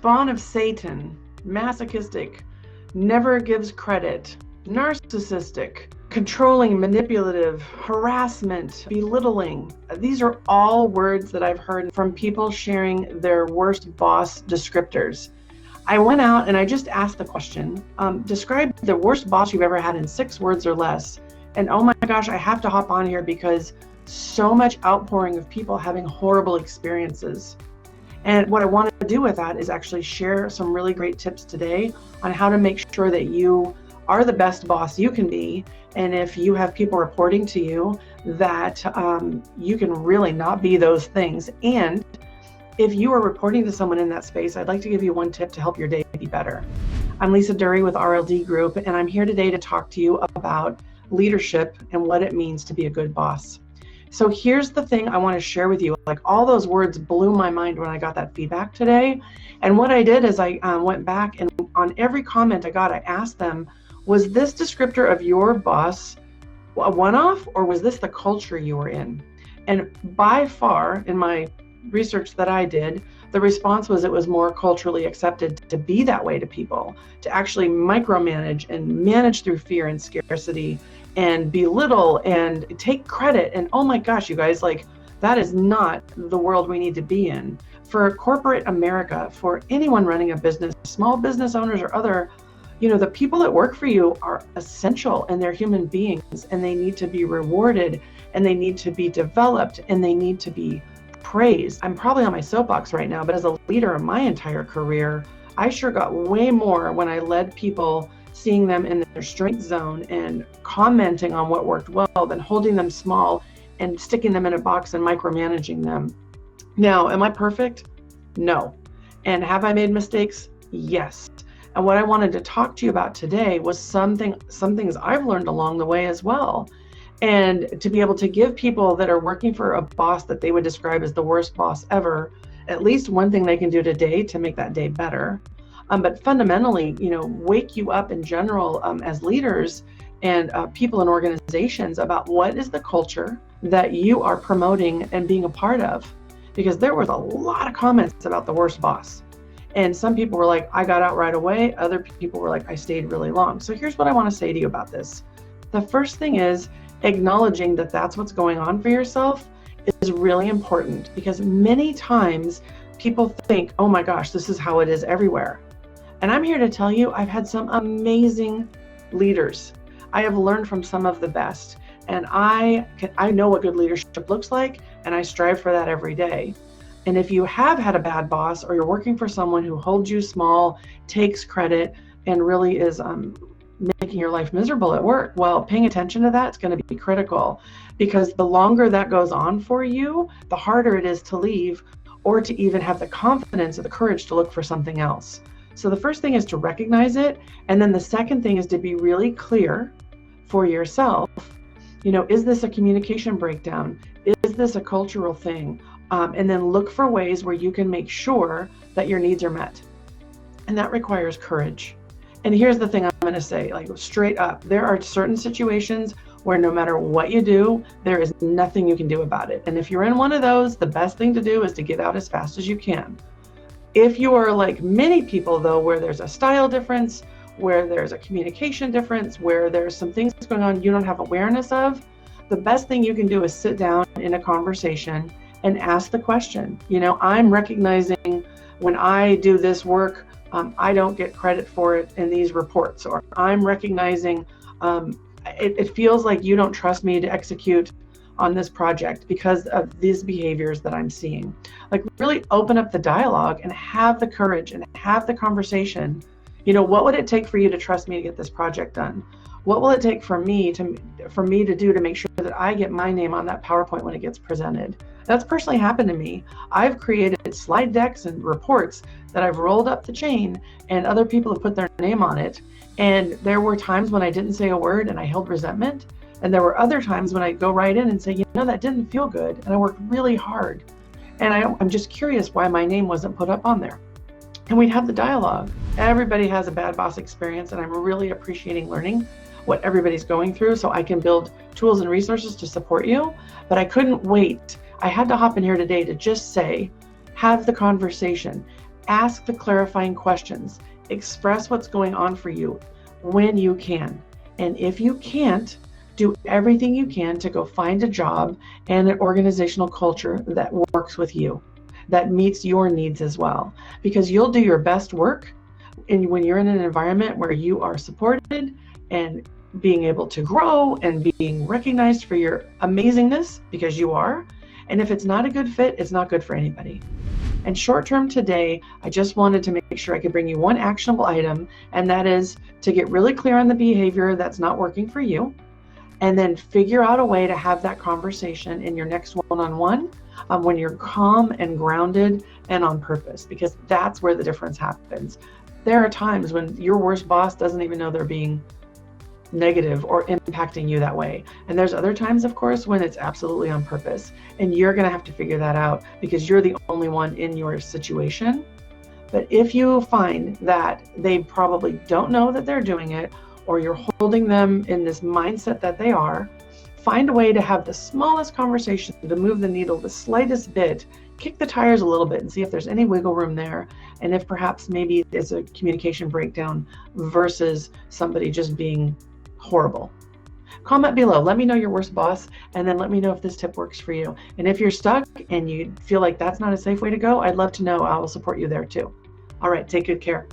spawn of Satan, masochistic, never gives credit, narcissistic, controlling, manipulative, harassment, belittling. These are all words that I've heard from people sharing their worst boss descriptors. I went out and I just asked the question, describe the worst boss you've ever had in 6 words or less. And oh my gosh, I have to hop on here because so much outpouring of people having horrible experiences. And what I want to do with that is actually share some really great tips today on how to make sure that you are the best boss you can be. And if you have people reporting to you, that you can really not be those things. And if you are reporting to someone in that space, I'd like to give you one tip to help your day be better. I'm Lisa Duerre with RLD Group, and I'm here today to talk to you about leadership and what it means to be a good boss. So here's the thing I want to share with you. Like, all those words blew my mind when I got that feedback today. And what I did is I went back and on every comment I got, I asked them, was this descriptor of your boss a one-off, or was this the culture you were in? And by far, in my research that I did, the response was it was more culturally accepted to be that way to people, to actually micromanage and manage through fear and scarcity and belittle and take credit. And oh my gosh, you guys, like, that is not the world we need to be in. For corporate America, for anyone running a business, small business owners or other, the people that work for you are essential, and they're human beings, and they need to be rewarded, and they need to be developed, and they need to be praised. I'm probably on my soapbox right now, but as a leader of my entire career, I sure got way more when I led people, seeing them in their strength zone and commenting on what worked well than holding them small and sticking them in a box and micromanaging them. Now, am I perfect? No. And have I made mistakes? Yes. And what I wanted to talk to you about today was some things I've learned along the way as well. And to be able to give people that are working for a boss that they would describe as the worst boss ever, at least one thing they can do today to make that day better. But fundamentally, wake you up in general as leaders and people in organizations about what is the culture that you are promoting and being a part of. Because there was a lot of comments about the worst boss. And some people were like, I got out right away. Other people were like, I stayed really long. So here's what I want to say to you about this. The first thing is acknowledging that that's what's going on for yourself is really important, because many times people think, oh my gosh, this is how it is everywhere. And I'm here to tell you, I've had some amazing leaders. I have learned from some of the best, and I know what good leadership looks like, and I strive for that every day. And if you have had a bad boss, or you're working for someone who holds you small, takes credit, and really is making your life miserable at work, well, paying attention to that is going to be critical, because the longer that goes on for you, the harder it is to leave, or to even have the confidence or the courage to look for something else. So the first thing is to recognize it. And then the second thing is to be really clear for yourself. Is this a communication breakdown? Is this a cultural thing? And then look for ways where you can make sure that your needs are met. And that requires courage. And here's the thing I'm going to say, like, straight up, there are certain situations where no matter what you do, there is nothing you can do about it. And if you're in one of those, the best thing to do is to get out as fast as you can. If you are like many people, though, where there's a style difference, where there's a communication difference, where there's some things going on you don't have awareness of, the best thing you can do is sit down in a conversation and ask the question. I'm recognizing when I do this work, I don't get credit for it in these reports, or I'm recognizing it feels like you don't trust me to execute on this project because of these behaviors that I'm seeing. Like, really open up the dialogue and have the courage and have the conversation. What would it take for you to trust me to get this project done? What will it take for me to do to make sure that I get my name on that PowerPoint when it gets presented? That's personally happened to me. I've created slide decks and reports that I've rolled up the chain, and other people have put their name on it. And there were times when I didn't say a word and I held resentment. And there were other times when I'd go right in and say, that didn't feel good. And I worked really hard. And I'm just curious why my name wasn't put up on there. And we'd have the dialogue. Everybody has a bad boss experience, and I'm really appreciating learning what everybody's going through so I can build tools and resources to support you. But I couldn't wait. I had to hop in here today to just say, have the conversation. Ask the clarifying questions. Express what's going on for you when you can. And if you can't, do everything you can to go find a job and an organizational culture that works with you, that meets your needs as well. Because you'll do your best work when you're in an environment where you are supported and being able to grow and being recognized for your amazingness, because you are. And if it's not a good fit, it's not good for anybody. And short term today, I just wanted to make sure I could bring you one actionable item, and that is to get really clear on the behavior that's not working for you, and then figure out a way to have that conversation in your next one-on-one when you're calm and grounded and on purpose, because that's where the difference happens. There are times when your worst boss doesn't even know they're being negative or impacting you that way. And there's other times, of course, when it's absolutely on purpose. And you're going to have to figure that out because you're the only one in your situation. But if you find that they probably don't know that they're doing it, or you're holding them in this mindset that they are, find a way to have the smallest conversation to move the needle the slightest bit, kick the tires a little bit and see if there's any wiggle room there. And if perhaps maybe there's a communication breakdown versus somebody just being horrible. Comment below, let me know your worst boss, and then let me know if this tip works for you. And if you're stuck and you feel like that's not a safe way to go, I'd love to know. I will support you there too. All right, take good care.